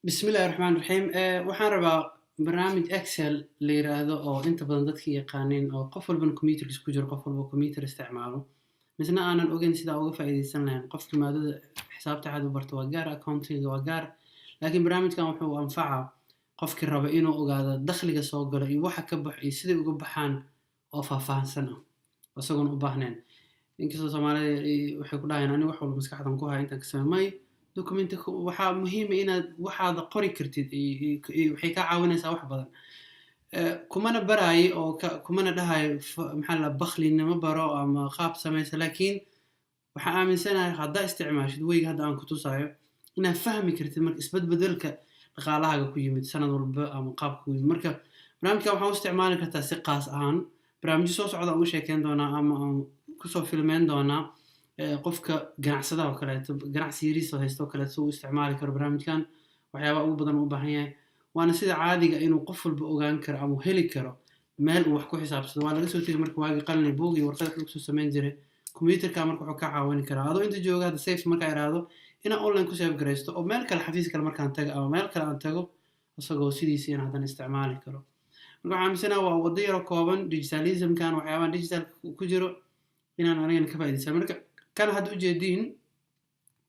بسم الله الرحمن الرحيم waxaan rabaa barnaamij excel la yiraahdo oo inta badan dadka yaqaaniin oo qof walba computer isku jiro qof walba computer isticmaalo misna aanan ogeyn sida uga faa'iideysan lahayn qofka maadada xisaabta aad u barto waa gaar accounting waa gaar laakiin barnaamijkan wuxuu anfacaa qofkii raba inuu ogaado dakhliga soo galo iyo waxa ka baxay sida uga baxaan oo faahfaahsan isagoon u baahnayn inkastoo Soomaaliya waxay ku dhahayaan aniga wax walba maskaxdan ku hayo intaan ka sameeyay document waxaa muhiim ah inaad waxaad qori kartid waxay ka caawinaysaa wax badan kumana baraay oo kumana dhahay maxaa la bakhlinimo baro ama qaab samaysa laakiin waxa aaminsanahay hadda isticmaashid wayga hadda aan ku tusayo inaad fahmi kartid marka isbedbedelka dhaqaalahaaga ku yimid sanad walba ama qaabka ku yimid marka barnaamijka waxaa u isticmaali kartaa si qaas ahaan barnaamijyo soo socda ugu sheekeyn doonaa ama aan kusoo filmeyn doonaa qofka ganacsadaha oo kaleeto ganacsi yariis oo haysto kaleeto uu isticmaali karo barnaamijkan waxyaabaha ugu badan u baahan yahay waana sida caadiga inuu qof walba ogaan karo ama heli karo meel uu wax ku xisaabsado waa laga soo tegay marka waagi qalin buug iyo warqad wax ku sameyn jiray computerka marka wuxuu ka caawin karaa adoo inta jooga hada safe marka iraado ina online ku save gareysto oo meel kale xafiis kale markaan tago ama meel kale aan tago asagoo sidiisa in hadan isticmaali karo marka waxaan aaminsanaa waa wado yar oo kooban digitalism kan waxyaabaha digital ku jiro inaan aniga ka faa'iideysan marka kan had u jeedin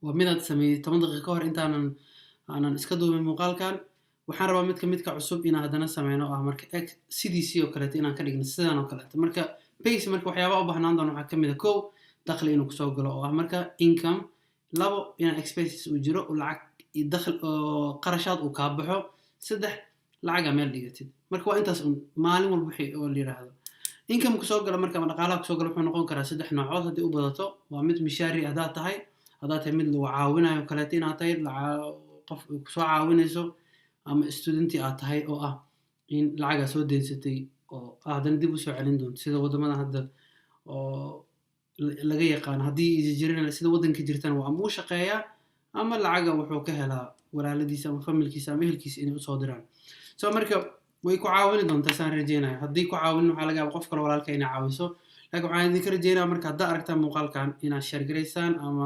waa midaad sameeyay 10 daqiiqo hor intaanan iska duubin muuqaalkan waxaan rabaa mid ka cusub inaan hadana sameeyno marka CDC oo kale inaan ka dhigno sidaan oo kale marka base marka waxyaabaha u baahnaan doona waxa kamid ah kow dakhli inuu kusoo galo oo marka income labo inaan expenses u jiro oo lacag dakhli oo qarashaad uu ka baxo saddex lacag meel dhigatid marka waa intaas maalin walba wixii oo la yiraahdo income kusoo gala marka dhaqaalaha kusoo gala wuxuu noqon karaa saddex noocood hadii u badato waa mid mishaari hadaa tahay mid lagu caawinayo kale inaad tahay qof ku soo caawinayso ama studenti aad tahay oo in lacaga soo deensatay oo aadan dib u soo celin doonto sida wadamada hadda oo laga yaqaan hadii jireen sida wadanka jirtan waa ama u shaqeeyaa ama lacaga wuxuu ka helaa walaaladiisa ama familkiisa ama ehelkiisa inay u soo diraan soo marka way ku caawin doontaa saan rajeenayo hadii ku caawin waxa laga yaabaa qof kale walaalka inay caawiso laakiin waxaan idin ka rajeenayaa marka hadda aragtaan muuqaalkan inaad share gareysaan ama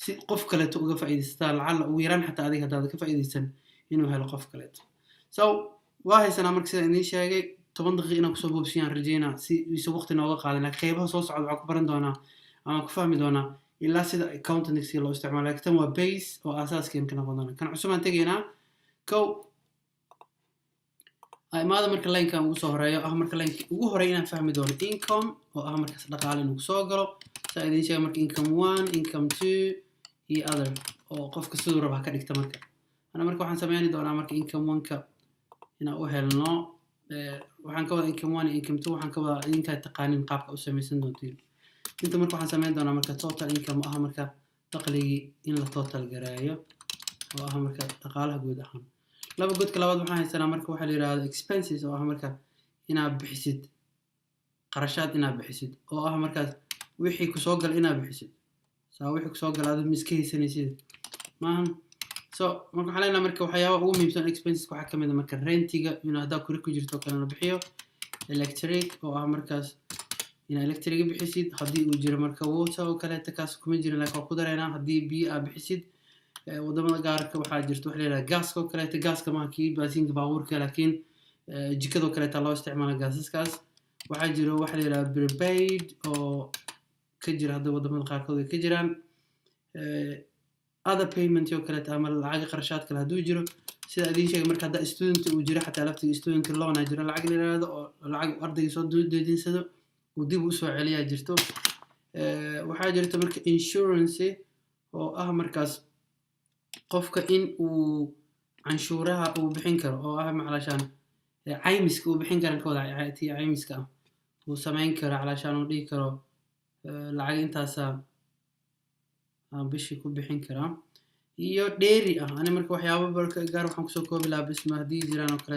si qof kale uga faa'iideystaan lacala ugu yaraan xataa adiga hadda ka faa'iideysan inuu helo qof kale so waa haysanaa marka sida idin sheegay 10 daqiiqo inaan kusoo boobsiyaan rajeynaa si waqti nooga qaadan qaybaha soo socda waxaan ku baran doonaa ama ku fahmi doonaa ilaa sida accountancy loo isticmaalo laakiin waa base oo aasaaskeen kana qodana kan cusub aan tageynaa kow maada marka line-kan ugu soo horeeyo marka line ugu horeeyo inaan fahmi doono income oo marka dhaqaale inuu soo galo saa idin sheegay marka income 1 income 2 iyo other oo qofka sidoo raba ka dhigta marka ana marka waxaan sameeyay doonaa marka income 1ka inaan u helno waxaan ka wada income 1 iyo income 2 waxaan ka wada inta taqaanin qaabka u sameeysan doontiin inta marka waxaan sameeyn doonaa marka total income marka dakhliga in la total gareeyo oo marka dhaqaalaha guud ahaan laba godka labaad waxaan haysanaa marka waxa la yiraahdo expenses oo marka inaad bixisid qarashaad inaad bixisid oo markaas wixii ku soo gal inaad bixisid wixii ku soo gal aad miska haysanaysid maahan so marka waxaan leenahay marka waxyaabo ugu muhiimsan expenses waxa kamid ah marka rentiga inuu hadaa ku jirto kale la bixiyo electric oo markaas in electric bixisid hadii uu jiro marka water oo kale taas kuma jirin laakiin ku dareynaa hadii biyo aad bixisid wadamada gaarka waxaa jirto wax leeyahay gaaska oo kale gaaska ma kii baasinka baabuurka laakiin jikada kale loo isticmaalo gaasaskaas waxaa jiro wax leeyahay prepaid oo ka jira hadda wadamada qaarkood ay ka jiraan other payment oo kale ama lacag qarashaad kale haduu jiro sida idin sheegay marka hadda student uu jiro xataa laftiga student loan jiro lacag leeyahay oo lacag ardayga soo deedinsado uu dib u soo celiyaa jirto waxaa jirto marka insurance oo markaas qofka in uu canshuuraha uu bixin karo oo maclashaan caymiska uu bixin karo kooda caymiska uu sameyn karo calashaan uu dhigi karo lacag intaas bishii ku bixin karaa iyo dheeri ana marka waxyaabo barka gaar waxaan kusoo koobi lahaa bisma hadii jiraan oo kale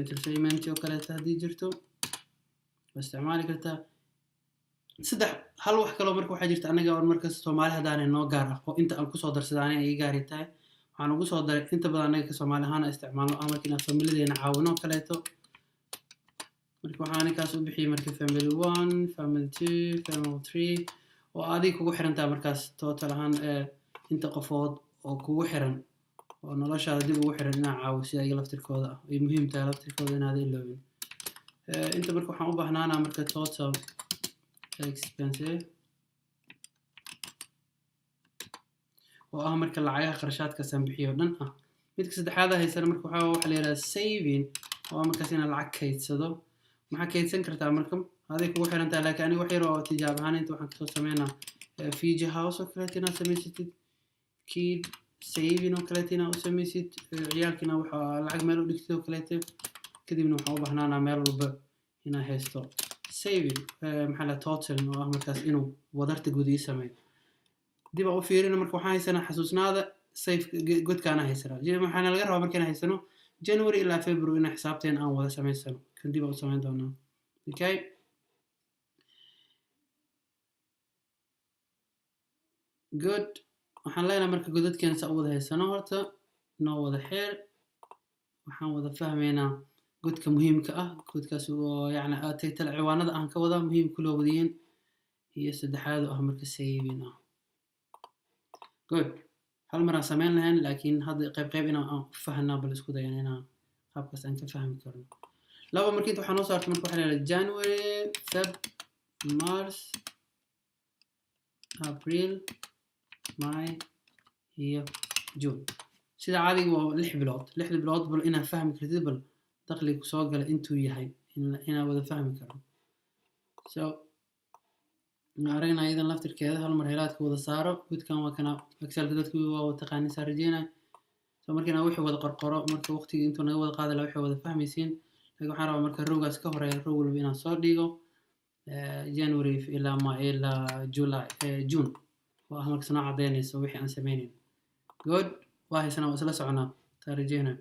entertainment oo kale hadii jirto isticmaali kartaa saddex hal wax kale marka waxa jirta anaga oo marka Soomaali hadaan noo gaar ah oo inta aan ku soo darsadaan ay gaari tahay waxaan ugu soo daray inta badan anaga Soomaali ahaan isticmaalno ama kina familiyadeena caawino kaleeto marka waxaan kaas u bixiyay marka family 1 family 2 family 3 oo adiga kugu xirantaa markaas total ahaan inta qofood oo kugu xiran oo noloshaada dib ugu xiran inaa caawiso ayaga laftirkooda ah ay muhiim tahay laftirkooda inaad iloobin inta marka waxaan u baahnaanaa marka total expense oo ah marka lacagaha qarashaadkaasaan bixiyo dhan ah midka saddexaad haysana marka waxa la yiraahdaa saving oo markaas inaad lacag kaydsado maxaa kaydsan kartaa marka aday kugu xiran tahay laakiin aniga wax yar oo tijaab ahaan inta waxaan kasoo sameynaa fiji house oo kaleeto inaad samaysatid kid saving oo kaleeto inaad u samaysid ciyaalkiina waxaa lacag meel u dhigtid oo kaleeto kadibna waxaan u bahnaanaa meel walba inaa haysto saving maxaa la total oo ah markaas inuu wadarta guud ii sameeyo dib u fiirina marka waxaan haysanaa xasuusnaada safe godkaana haysanaa waxaana laga rabaa markaan haysano January ilaa February in xisaabteen aan wada samaysano kan dib u samayn doonaa okay good waxaan leenahay marka godadkeen sa wada haysano horta noo wada xeer waxaan wada fahmeynaa godka muhiimka ah godkaas oo yaani taytal ciwaanada aan ka wada muhiim ku loo wadiyeen iyo saddexaad oo ah marka saving ah good hal mar aan samayn lahayn laakiin hadda qayb inaan fahanaa bal isku dayana qaabkaas aan ka fahmi karno laba markii waxaan noo saartay marka waxa la yiraahdaa January Feb March April May iyo June sida caadiga waa 6 bilood bal inaan fahmi kartid bal dakhliga soo gala intuu yahay inaan wada fahmi karno so aragna idan laftirkeeda hal mar heelaadka wada saaro gudkan waa kana excel dadku waa taqaaniin sarjeena soo markina wixii wada qorqoro marka waqtiga intuu naga wada qaadala wixii wada fahmaysiin laakiin waxaan rabaa marka roogaas ka horeeya roog walba inaan soo dhigo January ilaa May ilaa July June waa marka sano cadeynayso wixii aan sameeyay good waa haysana isla soconaa sarjeena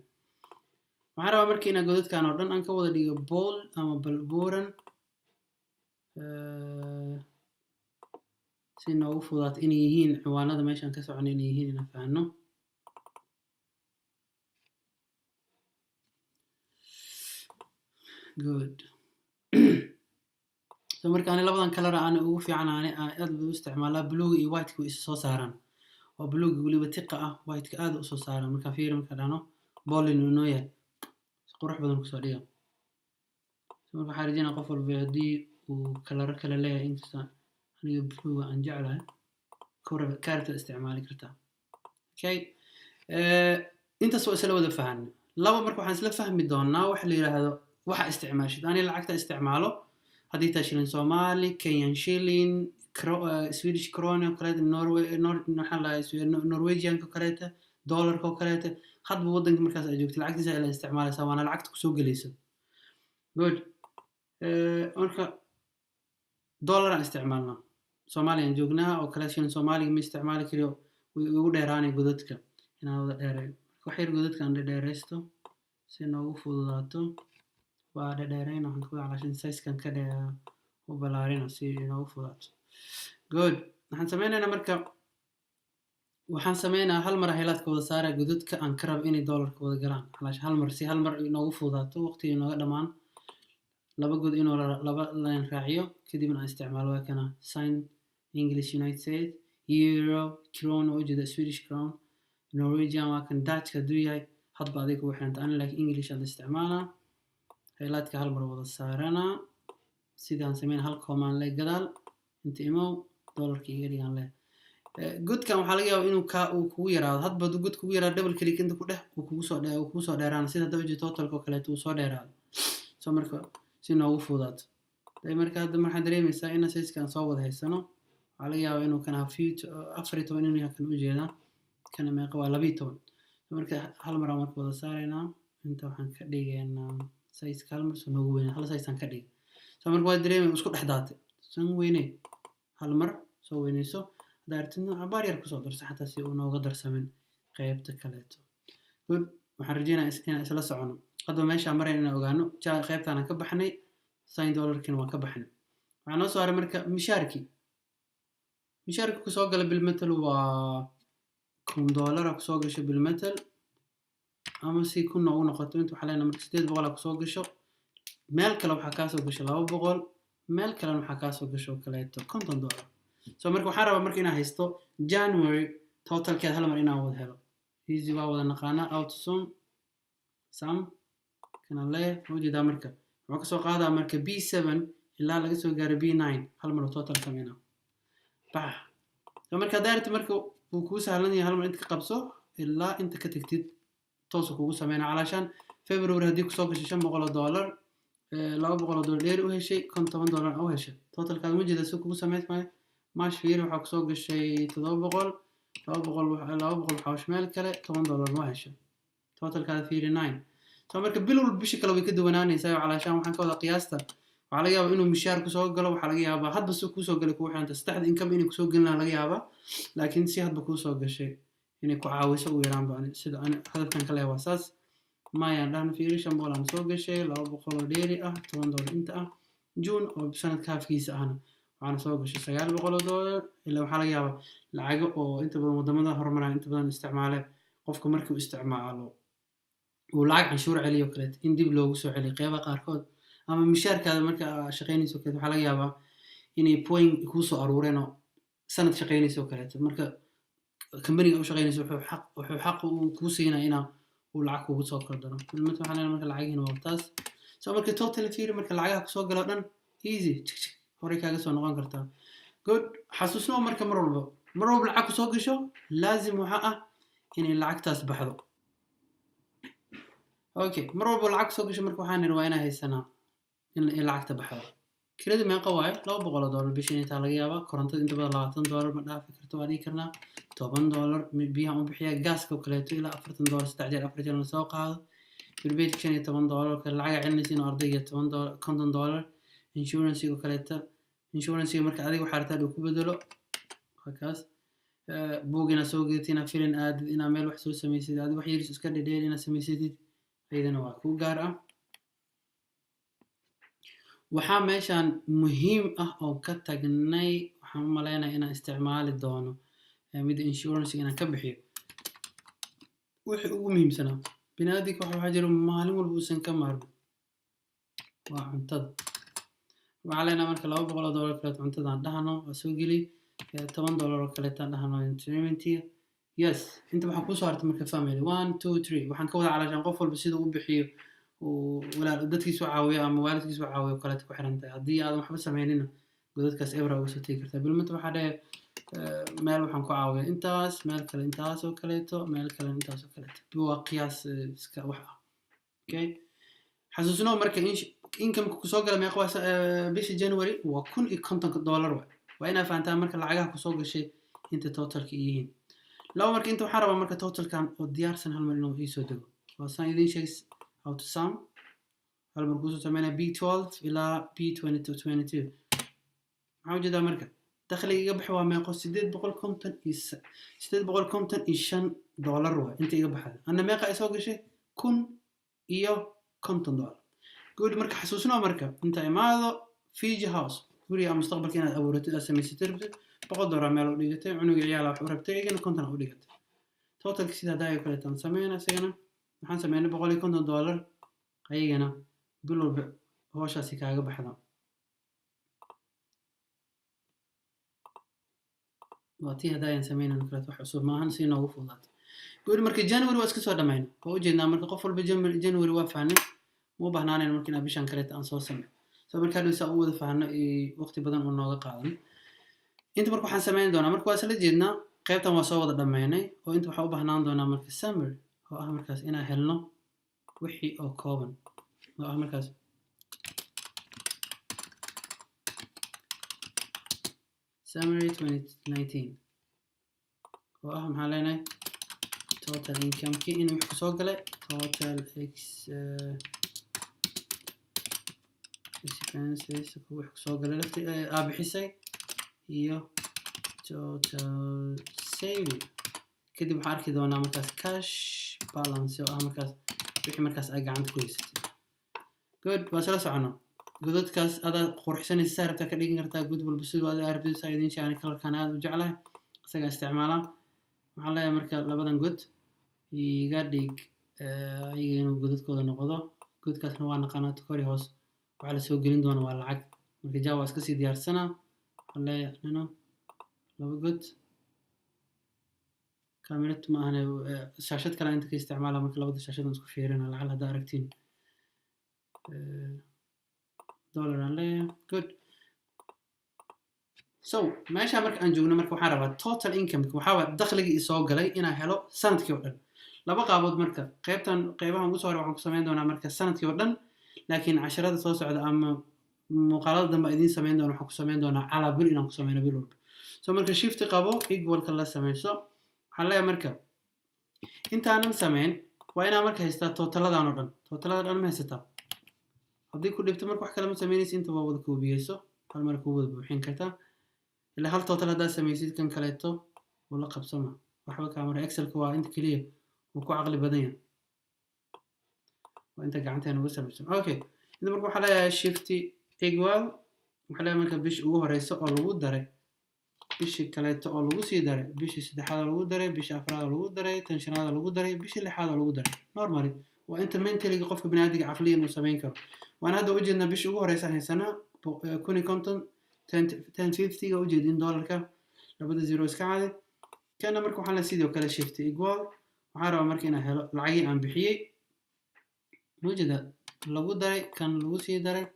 waxaan rabaa markii inaan godadkan oo dhan aan ka wada dhigo bool ama balbuuran si noogu fudaat inay yihiin ciwaanada meeshan ka soconay inay yihiin inaan fahanno good so marka aan labadan kala aan ugu fiican aad u isticmaalaa blue iyo white ku is soo saaraan oo blue waliba tiqa ah white ka aad u soo saaran marka fiir marka dhano boolin inuu yahay qurux badan ku soo dhiga so marka xariijina qof walba hadii uu kala leeyahay inta aniga blue aan jeclahay kaarta isticmaali kartaa okay inta soo isla wada fahan laba marka waxaan isla fahmi doonaa waxa la yiraahdo waxa isticmaashid ani lacagta isticmaalo hadii ta shilin Somali Kenyan shilling Swedish krona kale Norwegian kale dollar kale hadba wadanka markaas ay joogto lacagtiisa ay isticmaalaysaa waana lacagta ku soo galayso good marka dollar aan isticmaalna Soomaaliyan joognaa oo kala shilin Soomaaliga ma isticmaali kariyo ugu dheeraanay godadka inaan wada dheereeyo wax yar godadka aan dheereysto si noogu fududaato waa dheereyn waxaan ku calaashin size kan ka dheer oo balaarina si noogu fududaato good waxaan sameynaynaa marka waxaan sameynaa hal mar heelaadka wada saara godadka aan ka rab inay dollarka wada galaan calaash hal mar noogu fududaato waqtiga nooga dhamaan laba god inuu laba line raaciyo kadibna aan isticmaalo waa kana sign English United States euro krona oo jeeda Swedish crown Norwegian waa kan Dutch ka duuyay hadba adiga ku xiranta aan laakiin English aan isticmaalaa heelaadka hal mar wada saarana sidaan sameyn hal command leh gadaal inta imo dollarka iga dhigan leh godkan waxa laga yaabaa inuu kugu yaraado hadba god kugu yaraado double click inta ku dhex uu kugu soo dheeraan sida dabajii totalka kale uu soo dheeraado soo marka si noogu fududaato marka hadda waxaan dareemaysaa in size-kan soo wada haysano waxa laga yaabaa inuu kana 14 inuu yahay kan u jeeda kana meeqa waa 12 marka hal mar aan wada saarayna inta waxaan ka dhigaynaa size kalmar soo noogu weyn hal size aan ka dhig soo marka waa dareemay isku dhexdaatay san weynay hal mar soo weynayso daartina abaar yar ku soo darso xataa si uu nooga darsamin qaybta kaleeto good waxaan rajeynayaa inaan isla socono hadda meesha marayna inaan ogaano qaybtaan ka baxnay sign dollarkina waa ka baxnay waxaan noo soo haray marka mishaarki ku soo gala bil metal waa $1 ku soo gasho bil metal ama si ku noqoto inta waxa leena marka 800 ku soo gasho meel kale waxa ka soo gasho 200 meel kale waxa ka soo gasho kaleeto $50 so marka waxaan rabaa marka inaan haysto January totalkeed hal mar inaan wada helo easy waa wada naqaana auto sum kana leeyahay wajida marka wuxuu kasoo qaadaa marka B7 ilaa laga soo gaaro B9 hal mar total sameeyna bax marka daarta marka uu ku sahlan yahay hal mar inta ka qabso ilaa inta ka tagtid toos kugu sameeyna calaashan February hadii ku soo gashay $500 $200 dheer u heshay $50 oo heshay totalkaad wajida si kugu sameeyay March fiir waxa ku soo gashay $700 waxa meel kale $10 ma heshay totalkaad fiir 9 soo marka bilowga bishii kale way ka duwanaanaysaa calaashan waxaan ka wada qiyaasta waxa laga yaabaa inuu mishaar ku soo galo waxa laga yaabaa hadba si ku soo galay ku waxaanta saddexda income inay ku soo galnaa laga yaabaa laakiin si hadba ku soo gashay inay ku caawiso u yaraan baan sida aan hadalkan kale waa saas maayaan dhan fiirishan boolan soo gashay $200 dheeri ah $10 inta ah June oo sanadka halkiisa ahna waxaan soo gashay $900 ilaa waxa laga yaabaa lacag oo inta badan wadamada horumaray inta badan isticmaalay qofka markuu isticmaalo uu lacag canshuur celiyo kale in dib loogu soo celiyo qeybaha qaarkood ama mishaarkaada marka shaqeynayso kale waxa laga yaabaa inay point ku soo aruureen oo sanad shaqeynayso kale marka company oo shaqeynayso wuxuu xaq u ku siinaa inaa uu lacag kugu soo kordhano midna waxa leeyahay marka lacagiina waa taas soo marka total fiir marka lacagaha ku soo galo dhan easy hore kaaga soo noqon kartaa good xasuusno marka mar walba lacag ku soo gasho laazim waxa ah inay lacagtaas baxdo okay mar walba lacag soo gasho marka waxaan waa inaan haysanaa in lacagta baxdo kirada meeqa waay $200 bishii inta laga yaabaa korontada inta badan $20 ma dhaafi karto waa dhigi karnaa $10 biyaha u bixiya gaaska oo kaleeto ilaa $40 saddex jeer la soo qaado birbeedka $15 ka lacag celinaysiin ardayga $50 insurance oo kaleeto insurance marka adiga waxa rabtaa ku bedelo halkaas buugina soo geetina filan aad ina meel wax soo sameeysid aad wax yar iska dhadheer ina sameeysid ayadana waa ku gaar ah waxaa meeshan muhiim ah oo ka tagnay waxaan u maleynayaa inaan isticmaali doono mid insurance inaan ka bixiyo wixii ugu muhiimsanaa binaadinka waxa jira maalin walba uusan ka maarmin waa cuntada waxa leenahay marka $200 kale cuntada aan dhahno waa soo geli $10 kale taan dhahno entertainment yes inta waxa ku soo hartay marka family 1 2 3 waxaan ka wada calaashan qof walba sida uu bixiyo walaal dadkiisu caawiyo ama waalidkiisu caawiyo kale ku xirantahay hadii aad waxba sameeynin godadkaas ebra uga soo tagi kartaa bilmada waxa dheer meel waxaan ku caawiyo intaas meel kale intaas oo kaleeto meel kale intaas oo kaleeto waa qiyaas iska wax ah okay xasuusno marka income ku soo galay meeqa bishii January waa $150 waa inaa fahantaa marka lacagaha ku soo gashay inta totalka yihiin law marka inta waxa rabaa marka totalkan oo diyaarsan hal mar inuu ii soo dago waa saan idin sheegay how to sum hal mar ku soo sameeyna B12 ilaa B22 maxaa ujeedaa marka dakhliga iga baxay waa meeqo $855 waa inta iga baxday anna meeqa ay soo gashay $1,050 good marka xasuusno marka inta imaado Fiji House guriga mustaqbalka inaad abuuratid aad samaysatid $100 meel u dhigatay cunuga ciyaal wax u rabtay igana $50 u dhigatay totalka sida daayo kale tan sameeyna isagana waxaan sameeynay $150 ayagana bil walba hawshaasi kaaga baxda waatii hadaan sameeynan kale wax cusub maahan si noogu fududaatay good marka January waa iska soo dhameeyna oo u jeednaa marka qof walba January waa fahnay ma baahnaan markii aan bishan kale aan soo sameeyo soo marka hadii saa u wada faahno waqti badan oo nooga qaadan inta marka waxaan sameyn doonaa marka waa isla jeednaa qaybtan waa soo wada dhameynay oo inta waxa u baahnaan doonaa marka summary oo ah markaas inaan helno wixii oo kooban oo ah markaas summary 2019 oo ah maxaa leenahay total income kii inuu wax soo galay total expenses wax soo galay lafti bixisay iyo total saving kadib waxaan arki doonaa markaas cash balance oo ah markaas wixii markaas ay gacanta ku haysatay good waa sala socono godadkaas aad qurxinaysa rabta ka dhigin kartaa gud walba sidoo aad arabtid idin jaan kalarkan aad u jeclahay isaga isticmaala waxaan leeyahay marka labadan god iga dhig ayagana godadkooda noqdo godkaasna waa naqaanaa kori hoos waxa la soo gelin doona waa lacag marka java iska sii diyaarsana waxaan leeyahay laba god كاميرا ما أنا شاشة كلا أنت كاستعمالها مثل لو شاشة نسخ فيرنا لعل هذا أركتين دولار عليه good so ماشي مرك أنجونا مرك وحاربة total income وحاول دخلي يسوق لي إنا هلو سنة كيودن لبقى عبود مركب قيبها مقصور وحنا كسمين دونا مركب سنة كيودن لكن عشرات صوص على أما مقالات دم بعدين سمين دونا وحنا كسمين دونا على بيل إنا كسمين بيلود so مركب شيفت قابو equal كلا سمين so حلا مركب أنت أنا مسمين وأنا مركب هستا total هذا نودن total هذا أنا هستا هذي كل بتمرك وح كلام سمينيس أنت بابود كوبيسو هل مركب بود بحين كتا اللي هل total هذا سميسيد كان كلاته ولا قبسمه وحبك عمر إكسل كوا أنت كليه وكو عقل بدنيا وأنت قاعدتين نوصل بس أوكي إذا مركب حلا شيفتي إيجوال وحلا مركب بيش هو رئيس أو لو دري بيش كلاته أو لو سي دري بيش سدح هذا لو دري بيش أفراد لو دري تنشن هذا لو دري بيش اللي هذا لو دري نورمالي وأنت من تلقى قفك بنادق عقليا مسامين كر وأنا هذا وجدنا بيش هو رئيس هاي سنة كوني كونتن 1050 وجد $10 كا لابد زيروس كعادة كان مركب حلا سيدي وكلا شيفتي إيجوال وحارة مركينا هلا العقي عن بحيي وجد لو دري كان لو سي دري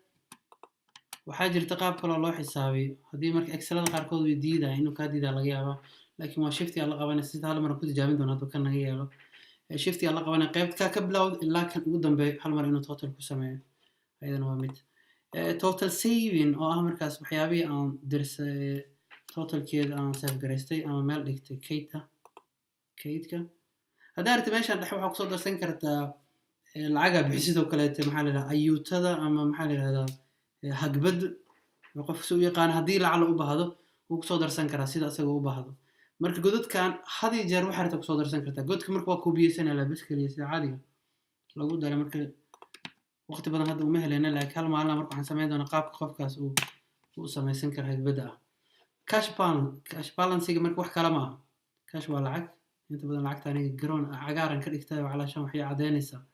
وحاجة ارتقاب كل الله حسابي هذه مرك إكسل هذا قاركود جديدة إنه كاديدا لقيها لكن ما شفتي الله قبنا سيد هلا مرة كنت جابين دون هذا كان نجيله شفتي الله قبنا قيبت كقبله إلا كان قدام بحال إنه توتال كسمة أيضا وميت توتال سيفين أو أهم مركز بحيابي أن درس توتال كيد أن سيف جريستي أما مال دكت كيتك هذا ارتماشي عند حوح قصود درسين كرت العجب بحسيته كلات محل أيوت هذا أما محل هذا هجبد وقف سوي قان هدي لعل أبهذا وقصود درسين كرت سيد أسوي أبهذا مرك جودت كان هذه جرو حرت قصود درسين كرت جودت مرك وكوبية سنة لبس كليس عادية لو جود على مرك وقت بدن هذا ومهل هنا لك هل معنا مرك حنسميه ده نقاب قف كاس وسمي سنكر هجبدها كاش بالانس يجي مرك وح كلامها كاش والعك أنت بدل العك تاني جرون عجارا كده علشان وحي عدانيسا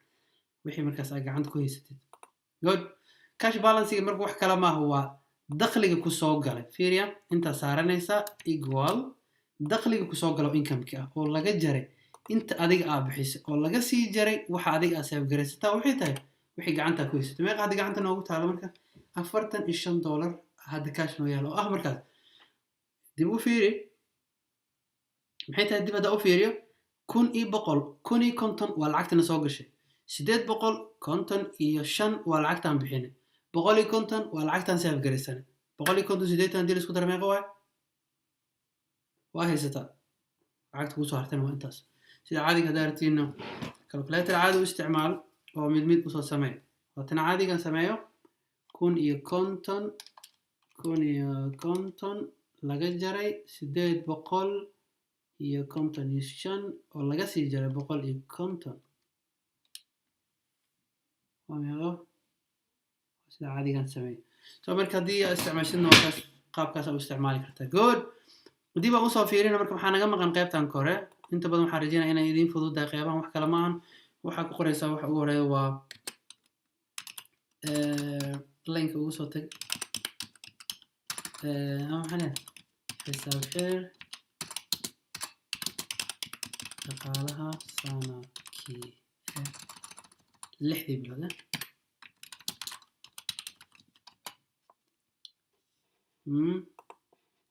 وحي مركز أجا عندك كويستي جود كاش بالانس يجي مرك وح كلامها هو دخلك كسوق على فيريا أنت سارنيسا إيجوال دخلك كسوق على إنكم كا ولا جري أنت أديك بحيس ولا جسي جري وح أديك أسيف جريستا وحي تاي وحي عندك كويستي ما قاعد عندنا نوقت على مركز أفرتن $10 هذا كاش نويالو مركز ديبو فيري محيط هدي بدأ أوفيريو كون بقول كوني كونتن والعكت نسوق شيء سديد بقول كونتن شن والعكت عم بحينه بقولي كونتن والعكت عن سيف جريسان بقولي كونتن سديد عندي السكوتر ما قوي واهي ستا عكت كوسو هرتين وانتاس سيد عادي كدارتي إنه كالكولاتر عادي واستعمال هو ميد وصل سماي وتنا عادي كان سمايو كون كونتن لقى جري سديد بقول iyo konton iyo shan oo laga sii jaray 150 waa meelo sida caadigan sameeyo soo marka hadii aad isticmaashadna qaabkaas aad u isticmaali kartaa good dib aan u soo fiirina marka waxaa naga maqan qaybtan kore inta badan waxaan rajeynayaa inay idin fududahay qaybahan wax kale ma ahan waxa ku qoraysaa waxa ugu horeeya waa link ugu soo tag waxaan xisaab share شغالها سنكي لحدي بلده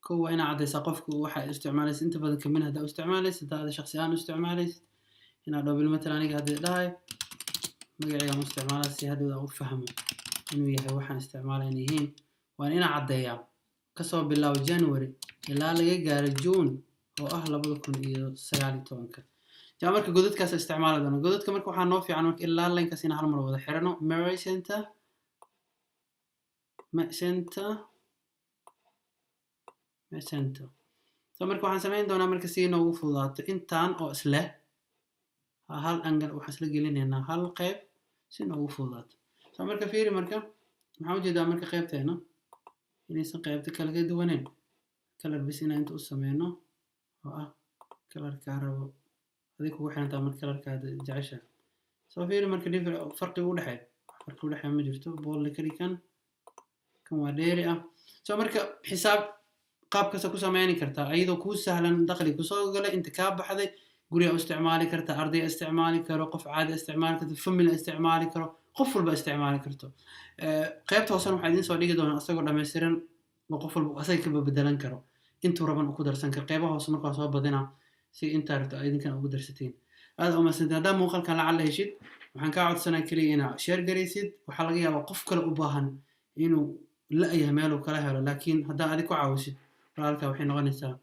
كو هنا عاد سقفك وحا استعماليس انت بدك منها دا استعماليس هذا شخصي انا استعماليس هنا لو بالمثل انا قاعد داي مقعي استعماليس هذا او فهمه انه يحي waxaan isticmaalay yihiin waan ina cadeeyaa kasoo bilaw January ilaa laga gaaro June oo ah 2019 jaa marka godadkaas isticmaaladana godadka marka waxaa noo fiican marka ilaa linkaas in hal mar wada xirano Mary Center so marka waxaan sameyn doonaa marka si inoo fududaato intaan oo isla hal angle waxa isla gelinaynaa hal qayb si inoo fududaato so marka fiiri marka maxaa u jeedaa marka qaybteena inaysan qaybta kala duwaneen color bis inaan inta u sameeyno oo colorka rabo adiga ugu xirantaa marka colorka jecesha soo fiiri marka farqi u dhaxay ma jirto bool kali kan waa dheeri soo marka xisaab qaabkaas ku sameeyni kartaa ayadoo ku sahlan dakhli ku soo galay inta ka baxday guriga u isticmaali karta, arday isticmaali karo, qof caadi isticmaali karto, family isticmaali karo, qof walba isticmaali karto. qaybta hoosena waxaa idiin soo dhigi doonaa asagoo dhammaystiran oo qof walba asaga ka bedelan karo intuu raban ku darsan karo. qaybaha hoose markaa soo badinaa si intaa rabto idinkan ugu darsatiin. aad u mahadsantahay. haddaa muuqaalkan lacag la heshid waxaan kaa codsanaa keliya inaad share garaysid. waxaa laga yaabaa qof kale u baahan inuu la-yahay meeluu kala helo, laakiin haddaa adig ku caawisid walaalkaa waxay noqonaysaa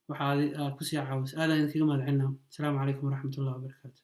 waxaa kusii caawis. aad ayaan kaga mahad celinaa. asalaamu calaykum waraxmatullahi wabarakaatu.